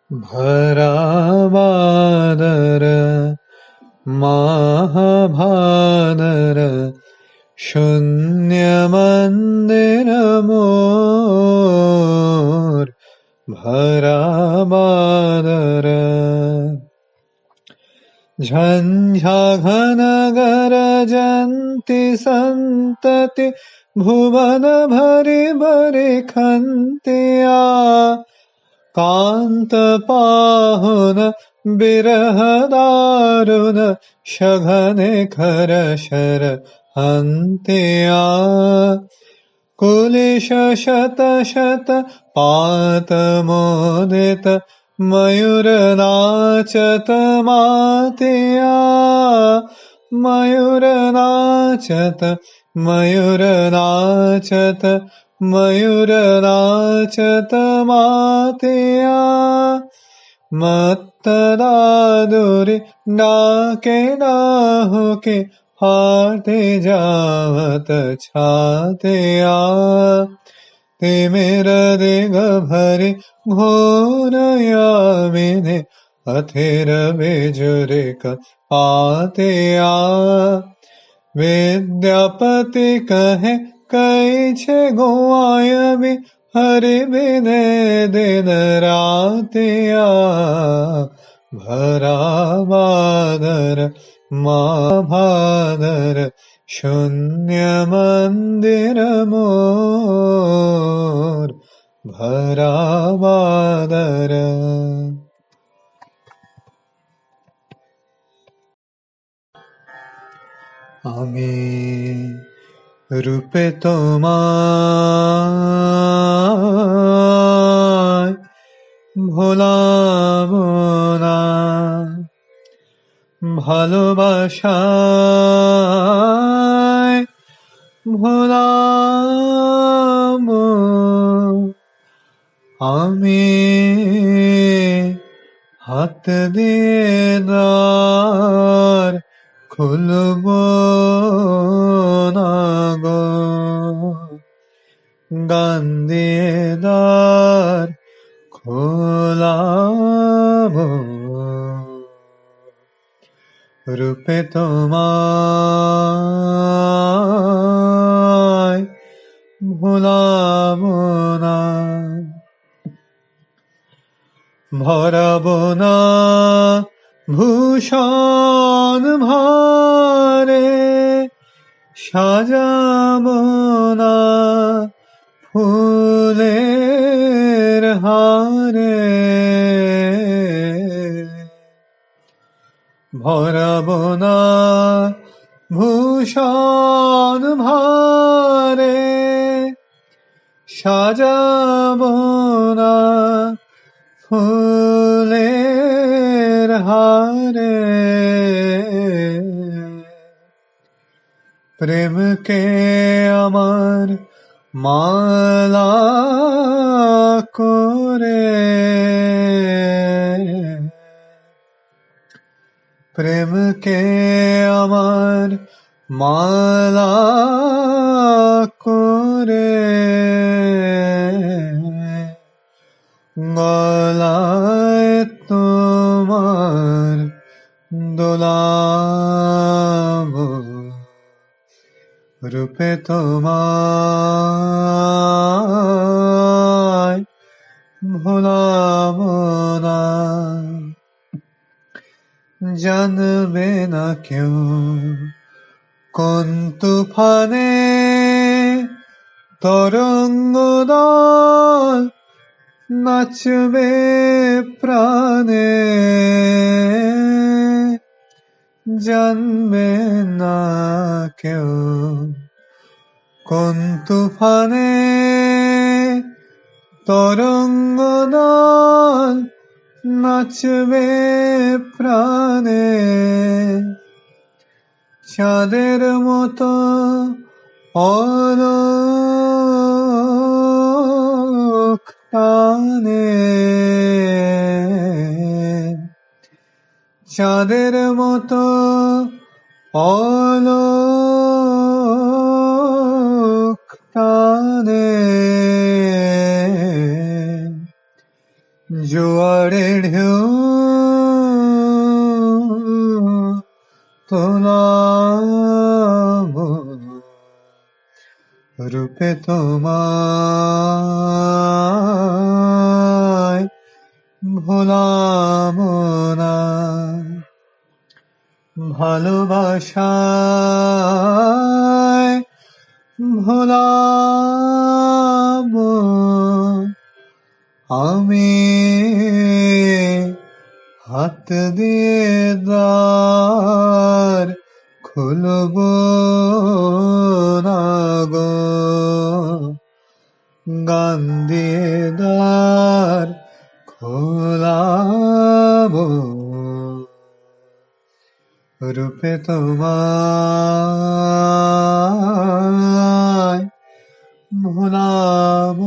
भरावादर महाभादर शून्यमन्दिर मोर भरावादर झंझा घन गरजन्ति संतति भुवन भरि भरि खन्तिया कांत पाहुन बिरह दारुन शघने खर शर हन्तिया कुलिश शत शत पात मोदित मयूर नाचत मातिया मयूर नाचत मयूर नाचत मयूर नाचत मातिया मत्त दादुरी डाके डाहुके हाथे जावत छातिया तिमिर दिग भरि घोर यामिने अथिर बिजुरिक आतिया विद्यापति कहे कई छे गोआयबी हरि बिने दिन रातिया भरावादर महाभादर शून्य मंदिर मोर भरावादर। आमी रूपे तोमाय भोलाबो ना ভালোবাসায় ভোলাবো আমি হাত দিয়ে দ্বার খুলবো না গো গান দিয়ে দ্বার খোলাবো रूपे तोमाय भोलाबो ना भराबो ना भूषण भारे साजाबो ना फुलेर हारे भराबो ना भूषण भारे साजाबो ना फुलेर हारे प्रेम के आमार माला करे प्रेम के आमार माला करे गलाय तोमार दोलाबो रूपे तोमाय भोलाबो ना जानबे ना क्यों কোন তুফানে তরঙ্গ দল নাচবে প্রাণে জানবে না কেউ কোন তুফানে তরঙ্গ দল নাচবে প্রাণে চাঁদের মতো অলোক টানে চাঁদের মতো অলোক টানে জোয়ারের ঢেউ তোলাব রূপে তোমায় ভোলাব না ভালোবাসায় ভোলাব আমি হাত দিয়ে দ্বার খুলব না গো গান দিয়ে দ্বার খোলাব রূপে তোমায় ভোলাব